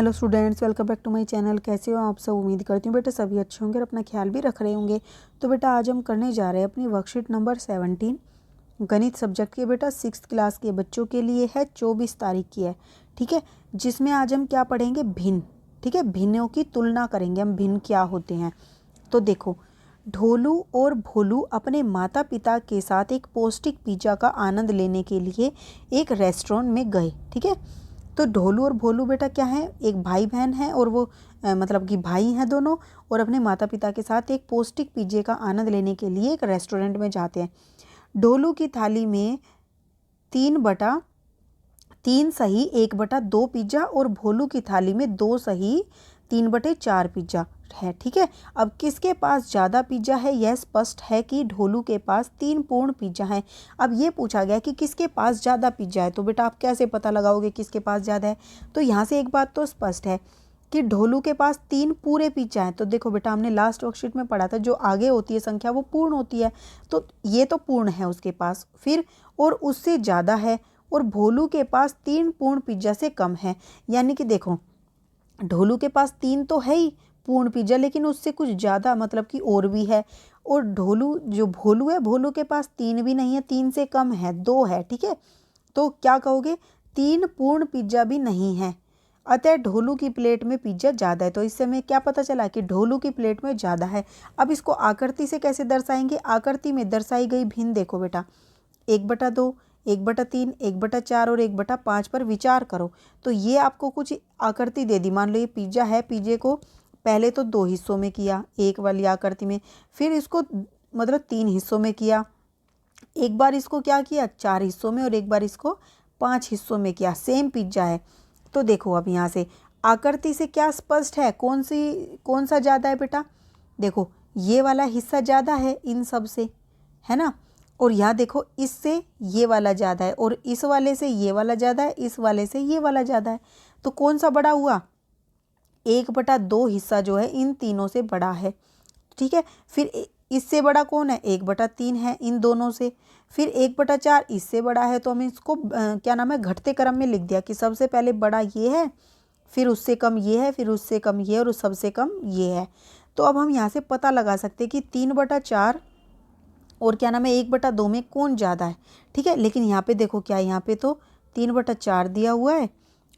Hello students, welcome back to my channel. कैसे हो आप सब? उम्मीद करती हूँ बेटा सभी अच्छे होंगे और अपना ख्याल भी रख रहे होंगे। तो बेटा आज हम करने जा रहे हैं अपनी वर्कशीट नंबर 17 गणित सब्जेक्ट के बेटा 6th क्लास के बच्चों के लिए है। 24 तारीख की है, ठीक है। जिसमें आज हम क्या पढ़ेंगे? भिन्न, ठीक है। भिन्नों की तुलना करेंगे हम, भिन्न क्या होते हैं। तो देखो, ढोलू और भोलू अपने माता पिता के साथ एक पौष्टिक पिज्जा का आनंद लेने के लिए एक रेस्टोरेंट में गए, ठीक है। तो ढोलू और भोलू बेटा क्या है? एक भाई बहन है और वो मतलब कि भाई हैं दोनों, और अपने माता पिता के साथ एक पौष्टिक पिज्जे का आनंद लेने के लिए एक रेस्टोरेंट में जाते हैं। ढोलू की थाली में 3/3 सही 1/2 पिज्जा और भोलू की थाली में 2 सही 3/4 पिज्जा है, ठीक है। अब किसके पास ज़्यादा पिज्जा है? यह स्पष्ट है कि ढोलू के पास 3 पूर्ण पिज्जा है। अब ये पूछा गया कि किसके पास ज़्यादा पिज्जा है, तो बेटा आप कैसे पता लगाओगे किसके पास ज़्यादा है? तो यहाँ से एक बात तो स्पष्ट है कि ढोलू के पास 3 पूरे पिज्जा हैं। तो देखो बेटा, हमने लास्ट वर्कशीट में पढ़ा था, जो आगे होती है संख्या वो पूर्ण होती है, तो ये तो पूर्ण है उसके पास, फिर और उससे ज़्यादा है। और भोलू के पास 3 पूर्ण पिज्जा से कम है। यानी कि देखो, ढोलू के पास 3 तो है ही पूर्ण पिज्जा, लेकिन उससे कुछ ज़्यादा मतलब कि और भी है। और ढोलू जो भोलू है, भोलू के पास 3 भी नहीं है, 3 से कम है, 2 है, ठीक है। तो क्या कहोगे? 3 पूर्ण पिज्जा भी नहीं है, अतः ढोलू की प्लेट में पिज्जा ज़्यादा है। तो इससे हमें क्या पता चला कि ढोलू की प्लेट में ज़्यादा है। अब इसको आकृति से कैसे दर्शाएंगे? आकृति में दर्शाई गई भिन्न देखो बेटा, 1/2, 1/3, 1/4 और 1/5 पर विचार करो। तो ये आपको कुछ आकृति दे दी। मान लो ये पिज्जा है, पिज्जे को पहले तो 2 हिस्सों में किया, एक वाली आकृति में, फिर इसको मतलब 3 हिस्सों में किया, एक बार इसको क्या किया 4 हिस्सों में, और एक बार इसको 5 हिस्सों में किया। सेम पिज्जा है। तो देखो अब यहाँ से आकृति से क्या स्पष्ट है, कौन सा ज़्यादा है बेटा? देखो, ये वाला हिस्सा ज़्यादा है इन सब से, है ना। और यहाँ देखो, इससे ये वाला ज़्यादा है, और इस वाले से ये वाला ज़्यादा है, इस वाले से ये वाला ज़्यादा है। तो कौन सा बड़ा हुआ? 1/2 हिस्सा जो है इन तीनों से बड़ा है, ठीक है। फिर इससे बड़ा कौन है? 1/3 है इन दोनों से। फिर 1/4 इससे बड़ा है, तो हम इसको क्या नाम है, घटते क्रम में लिख दिया कि सबसे पहले बड़ा ये है, फिर उससे कम ये है, फिर उससे कम ये, और सबसे कम ये है। तो अब हम यहाँ से पता लगा सकते हैं कि 3/4 और क्या नाम है 1/2 में कौन ज़्यादा है, ठीक है। लेकिन यहाँ पे देखो क्या है, यहाँ पे तो 3/4 दिया हुआ है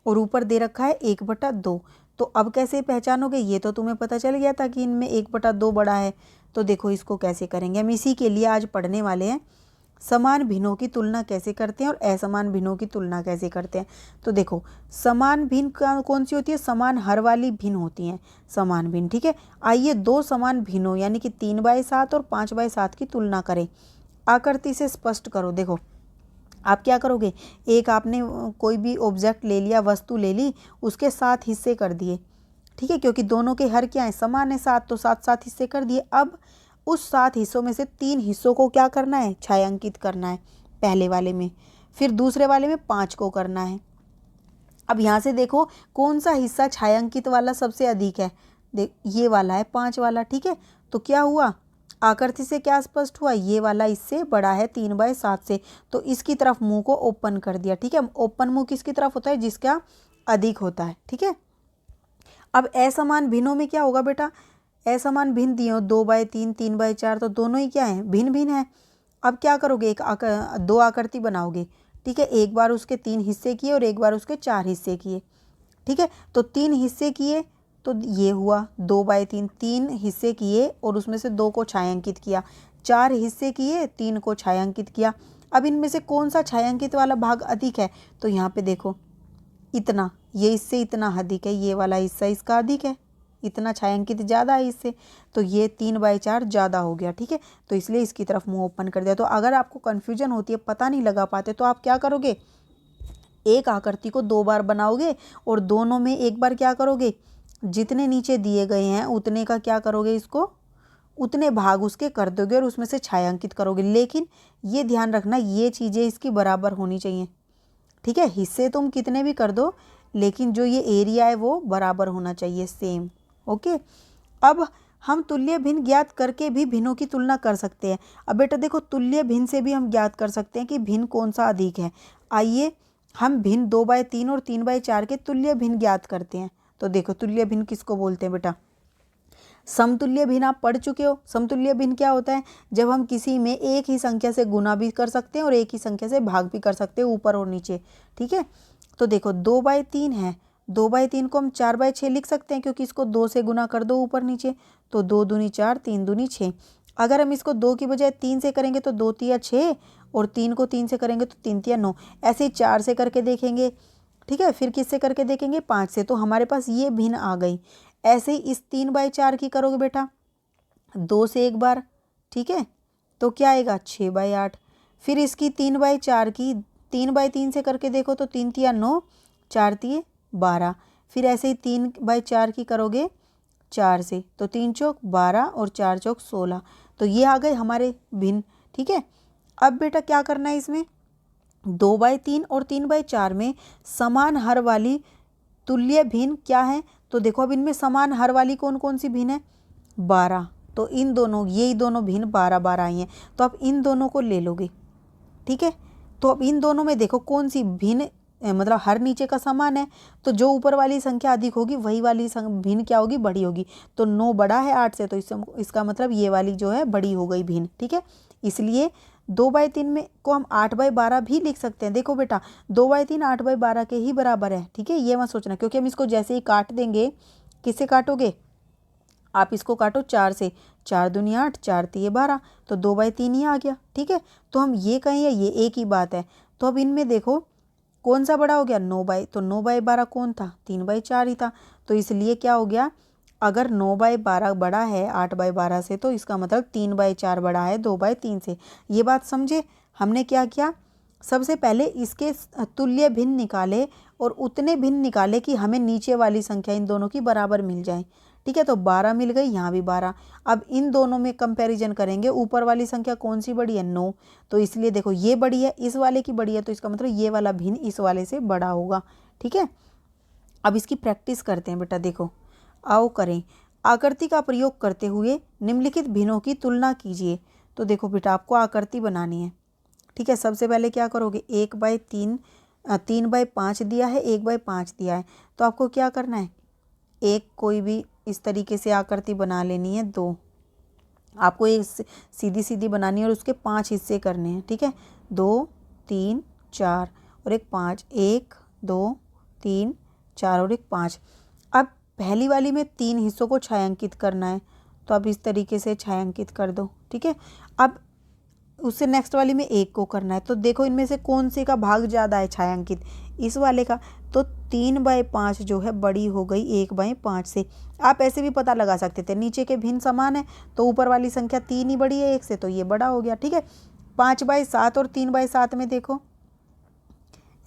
और ऊपर दे रखा है 1/2। तो अब कैसे पहचानोगे? ये तो तुम्हें पता चल गया था कि इनमें 1/2 बड़ा है। तो देखो इसको कैसे करेंगे हम, इसी के लिए आज पढ़ने वाले हैं। समान भिन्नों की तुलना कैसे करते हैं और असमान भिन्नों की तुलना कैसे करते हैं। तो देखो, समान भिन्न कौन सी होती है? समान हर वाली भिन्न होती हैं समान भिन्न, ठीक है। आइए 2 समान भिन्नों यानी कि 3/7 और 5/7 की तुलना करें। आकृति से स्पष्ट करो। देखो आप क्या करोगे, एक आपने कोई भी ऑब्जेक्ट ले लिया, वस्तु ले ली, उसके 7 हिस्से कर दिए, ठीक है, क्योंकि दोनों के हर क्या है, समान है 7, तो 7 हिस्से कर दिए। अब उस 7 हिस्सों में से 3 हिस्सों को क्या करना है? छायांकित करना है पहले वाले में, फिर दूसरे वाले में 5 को करना है। अब यहाँ से देखो कौन सा हिस्सा छायांकित वाला सबसे अधिक है? देख, ये वाला है, 5 वाला, ठीक है। तो क्या हुआ, आकृति से क्या स्पष्ट हुआ? ये वाला इससे बड़ा है 3/7 से, तो इसकी तरफ मुंह को ओपन कर दिया, ठीक है। ओपन मुंह किसकी तरफ होता है? जिसका अधिक होता है, ठीक है। अब असमान भिन्नों में क्या होगा बेटा? असमान भिन्न दिए हो 2/3, 3/4, तो दोनों ही क्या है? भिन्न भिन्न है। अब क्या करोगे, दो आकृति बनाओगे, ठीक है। एक बार उसके 3 हिस्से किए और एक बार उसके 4 हिस्से किए, ठीक है। तो 3 हिस्से किए तो ये हुआ 2/3, 3 हिस्से किए और उसमें से 2 को छायांकित किया, 4 हिस्से किए, 3 को छायांकित किया। अब इनमें से कौन सा छायांकित वाला भाग अधिक है? तो यहाँ पे देखो, इतना, ये इससे इतना अधिक है, ये वाला हिस्सा इसका अधिक है, इतना छायांकित ज़्यादा है इससे, तो ये 3/4 ज़्यादा हो गया, ठीक है। तो इसलिए इसकी तरफ मुंह ओपन कर दिया। तो अगर आपको कन्फ्यूजन होती है, पता नहीं लगा पाते, तो आप क्या करोगे, एक आकृति को 2 बार बनाओगे और दोनों में एक बार क्या करोगे, जितने नीचे दिए गए हैं उतने का क्या करोगे, इसको उतने भाग उसके कर दोगे और उसमें से छायांकित करोगे। लेकिन ये ध्यान रखना, ये चीज़ें इसकी बराबर होनी चाहिए, ठीक है। हिस्से तुम कितने भी कर दो, लेकिन जो ये एरिया है वो बराबर होना चाहिए, सेम, ओके। अब हम तुल्य भिन्न ज्ञात करके भी भिन्नों की तुलना कर सकते हैं। अब बेटा देखो, तुल्य भिन्न से भी हम ज्ञात कर सकते हैं कि भिन्न कौन सा अधिक है। आइए हम भिन्न 2/3 और 3/4 के तुल्य भिन्न ज्ञात करते हैं। तो देखो तुल्य भिन्न किसको बोलते हैं बेटा, समतुल्य भिन्न आप पढ़ चुके हो। समतुल्य भिन्न क्या होता है, जब हम किसी में एक ही संख्या से गुना भी कर सकते हैं और एक ही संख्या से भाग भी कर सकते हैं, ऊपर और नीचे, ठीक है। तो देखो 2/3 है, 2/3 को हम 4/6 लिख सकते हैं, क्योंकि इसको 2 से गुना कर दो ऊपर नीचे, तो 2 दूनी 4, 3 दूनी 6। अगर हम इसको 2 की बजाय 3 से करेंगे तो 2 तिया 6, और 3 को 3 से करेंगे तो 3 तिया 9। ऐसे ही 4 से करके देखेंगे, ठीक है, फिर किससे करके देखेंगे, 5 से, तो हमारे पास ये भिन्न आ गई। ऐसे ही इस 3/4 की करोगे बेटा 2 से एक बार, ठीक है, तो क्या आएगा 6/8। फिर इसकी 3/4 की 3/3 से करके देखो तो 3 तिया 9, 4 तिये 12। फिर ऐसे ही 3/4 की करोगे 4 से, तो 3 चौक 12 और 4 चौक 16। तो ये आ गए हमारे भिन्न, ठीक है। अब बेटा क्या करना है, इसमें 2/3 और 3/4 में समान हर वाली तुल्य भिन्न क्या है, तो देखो अब इनमें समान हर वाली कौन कौन सी भिन्न है, 12। तो इन दोनों, यही दोनों भिन्न 12 आई हैं, तो अब इन दोनों को ले लोगे, ठीक है। तो अब इन दोनों में देखो कौन सी भिन्न, मतलब हर नीचे का समान है, तो जो ऊपर वाली संख्या अधिक होगी वही वाली भिन्न क्या होगी, बड़ी होगी। तो 9 बड़ा है 8 से, तो इसका मतलब ये वाली जो है बड़ी हो गई भिन्न, ठीक है। इसलिए 2/3 में को हम 8/12 भी लिख सकते हैं। देखो बेटा 2/3 8/12 के ही बराबर है, ठीक है, ये मत सोचना, क्योंकि हम इसको जैसे ही काट देंगे, किससे काटोगे, आप इसको काटो 4 से, 4 दूनी 8, 4 तिये 12, तो 2/3 ही आ गया, ठीक है। तो हम ये कहें ये एक ही बात है। तो अब इनमें देखो कौन सा बड़ा हो गया, 9/12 कौन था, 3/4 ही था। तो इसलिए क्या हो गया, अगर 9/12 बड़ा है 8/12 से, तो इसका मतलब 3/4 बड़ा है 2/3 से। ये बात समझे। हमने क्या किया, सबसे पहले इसके तुल्य भिन्न निकाले और उतने भिन्न निकाले कि हमें नीचे वाली संख्या इन दोनों की बराबर मिल जाए, ठीक है। तो 12 मिल गई, यहाँ भी 12। अब इन दोनों में कंपैरिजन करेंगे, ऊपर वाली संख्या कौन सी बड़ी है, 9, तो इसलिए देखो ये बड़ी है, इस वाले की बड़ी है, तो इसका मतलब ये वाला भिन्न इस वाले से बड़ा होगा, ठीक है। अब इसकी प्रैक्टिस करते हैं बेटा, देखो आओ करें। आकृति का प्रयोग करते हुए निम्नलिखित भिन्नों की तुलना कीजिए। तो देखो बेटा आपको आकृति बनानी है, ठीक है। सबसे पहले क्या करोगे, 1/3, 3/5 दिया है, 1/5 दिया है, तो आपको क्या करना है, एक कोई भी इस तरीके से आकृति बना लेनी है, 2 आपको एक सीधी सीधी बनानी है और उसके 5 हिस्से करने हैं, ठीक है। 2 3 4 और एक 5, 1 2 3 4 और एक 5। अब पहली वाली में 3 हिस्सों को छायांकित करना है, तो अब इस तरीके से छायांकित कर दो, ठीक है। अब उससे नेक्स्ट वाली में 1 को करना है, तो देखो इनमें से कौन से का भाग ज़्यादा है छायांकित, इस वाले का, तो 3/5 जो है बड़ी हो गई 1/5 से। आप ऐसे भी पता लगा सकते थे, नीचे के भिन्न समान है तो ऊपर वाली संख्या 3 ही बड़ी है 1 से, तो ये बड़ा हो गया, ठीक है। 5/7 और 3/7 में देखो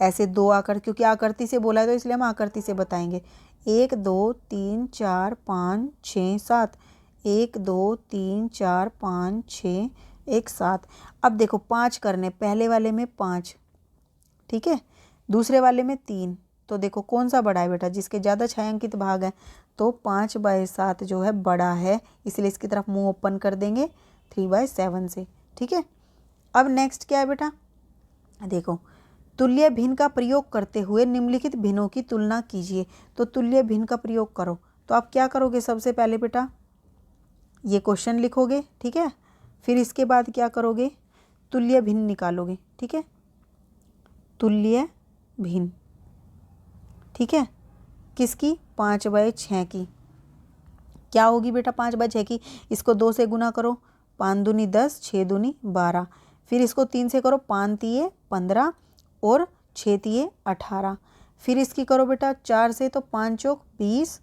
ऐसे 2 आकर, क्योंकि आकृति से बोला है तो इसलिए हम आकृति से बताएंगे। 1 2 3 4 5 6 7, 1 2 3 4 5 6 1 7। अब देखो 5 करने, पहले वाले में 5, ठीक है, दूसरे वाले में 3, तो देखो कौन सा बड़ा है बेटा, जिसके ज़्यादा छायांकित भाग है, तो 5/7 जो है बड़ा है, इसलिए इसकी तरफ मुंह ओपन कर देंगे 3/7 से, ठीक है। अब नेक्स्ट क्या है बेटा, देखो तुल्य भिन्न का प्रयोग करते हुए निम्नलिखित भिन्नों की तुलना कीजिए। तो तुल्य भिन्न का प्रयोग करो, तो आप क्या करोगे, सबसे पहले बेटा ये क्वेश्चन लिखोगे, ठीक है। फिर इसके बाद क्या करोगे, तुल्य भिन्न निकालोगे, ठीक है, तुल्य भिन्न, ठीक है, किसकी, 5/6 की। क्या होगी बेटा 5/6 की, इसको 2 से गुना करो, 5 दूनी 10, 6 दूनी 12। फिर इसको 3 से करो, 5 तिये 15 और 6 तिये 18। फिर इसकी करो बेटा 4 से, तो 5 चौक 20,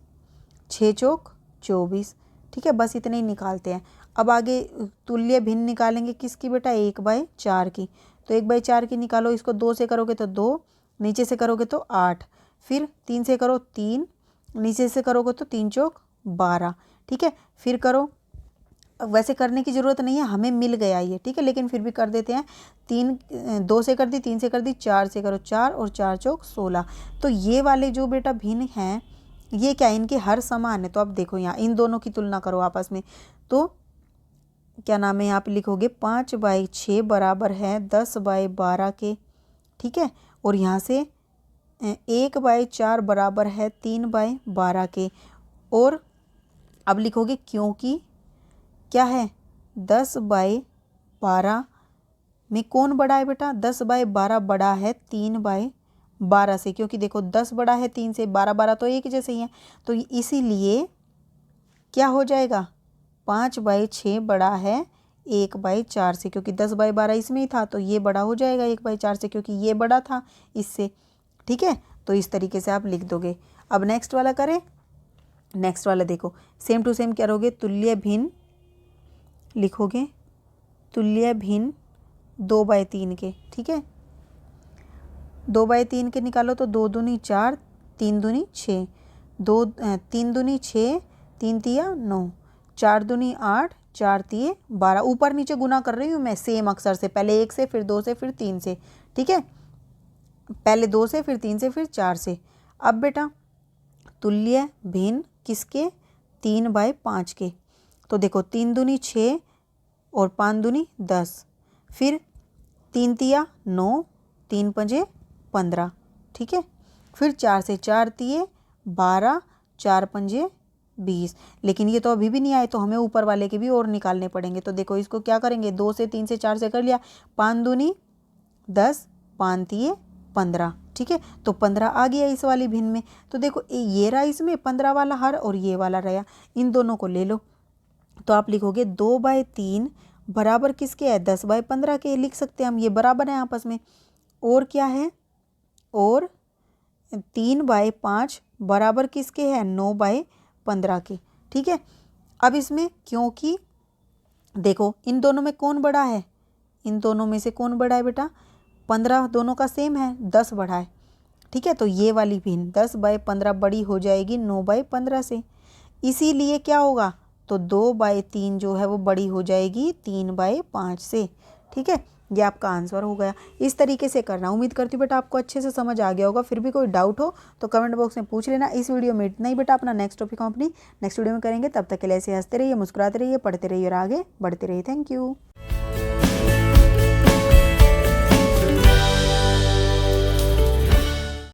6 चौक 24, ठीक है। बस इतने ही निकालते हैं। अब आगे तुल्य भिन्न निकालेंगे किसकी बेटा, 1/4 की। तो 1/4 की निकालो, इसको 2 से करोगे तो 2, नीचे से करोगे तो 8, फिर 3 से करो 3, नीचे से करोगे तो 3 चौक 12, ठीक है। फिर करो, वैसे करने की ज़रूरत नहीं है, हमें मिल गया ये, ठीक है, लेकिन फिर भी कर देते हैं। 2 से कर दी, 3 से कर दी, 4 से करो 4 और 4 चौक 16। तो ये वाले जो बेटा भिन्न हैं ये क्या है, इनके हर समान है। तो अब देखो यहाँ इन दोनों की तुलना करो आपस में, तो क्या नाम है, यहाँ पे लिखोगे 5/6 बराबर है 10/12 के, ठीक है। और यहाँ से 1/4 बराबर है 3/12 के। और अब लिखोगे क्योंकि क्या है 10/12 में कौन बड़ा है बेटा, 10/12 बड़ा है 3/12 से, क्योंकि देखो 10 बड़ा है 3 से, 12 तो एक जैसे ही है, तो इसीलिए क्या हो जाएगा 5/6 बड़ा है 1/4 से, क्योंकि 10/12 इसमें ही था तो ये बड़ा हो जाएगा 1/4 से, क्योंकि ये बड़ा था इससे। ठीक है, तो इस तरीके से आप लिख दोगे। अब नेक्स्ट वाला करें। नेक्स्ट वाला देखो, सेम टू सेम क्या करोगे, तुल्य भिन्न लिखोगे, तुल्य भिन्न 2/3 के। ठीक है, 2/3 के निकालो तो 2 दूनी 4, 3 दूनी 6, 3 दूनी 6, 3 तिया 9, 4 दूनी 8, 4 तिये 12। ऊपर नीचे गुना कर रही हूँ मैं सेम अक्षर से, पहले 1 से, फिर 2 से, फिर 3 से। ठीक है, पहले 2 से, फिर 3 से, फिर 4 से। अब बेटा तुल्य भिन्न किसके, 3/5 के। तो देखो 3 दूनी 6 और 5 दूनी 10, फिर 3 तिया 9, 3 पंजे 15। ठीक है, फिर 4 से, 4 तिये 12, 4 पंजे 20। लेकिन ये तो अभी भी नहीं आए, तो हमें ऊपर वाले के भी और निकालने पड़ेंगे। तो देखो इसको क्या करेंगे, 2 से, 3 से, 4 से कर लिया, 5 दूनी 10, 5 तिये 15। ठीक है, तो 15 आ गया इस वाली भिन्न में। तो देखो ये रहा इसमें 15 वाला हर, और ये वाला रहा, इन दोनों को ले लो। तो आप लिखोगे 2/3 बराबर किसके है, 10/15 के। लिख सकते हैं हम, ये बराबर है आपस में। और क्या है, और 3/5 बराबर किसके है, 9/15 के। ठीक है, अब इसमें क्योंकि देखो इन दोनों में कौन बड़ा है, इन दोनों में से कौन बड़ा है बेटा, 15 दोनों का सेम है, 10 बड़ा है। ठीक है, तो ये वाली भिन्न 10/15 बड़ी हो जाएगी 9/15 से। इसीलिए क्या होगा, तो 2/3 जो है वो बड़ी हो जाएगी 3/5 से। ठीक है, ये आपका आंसर हो गया। इस तरीके से करना। उम्मीद करती हूँ बेटा आपको अच्छे से समझ आ गया होगा। फिर भी कोई डाउट हो तो कमेंट बॉक्स में पूछ लेना। इस वीडियो में इतना ही बेटा, अपना नेक्स्ट टॉपिक हम अपनी नेक्स्ट वीडियो में करेंगे। तब तक के लिए ऐसे हंसते रहिए, मुस्कुराते रहिए, पढ़ते रहिए और आगे बढ़ते रहिए। Thank you.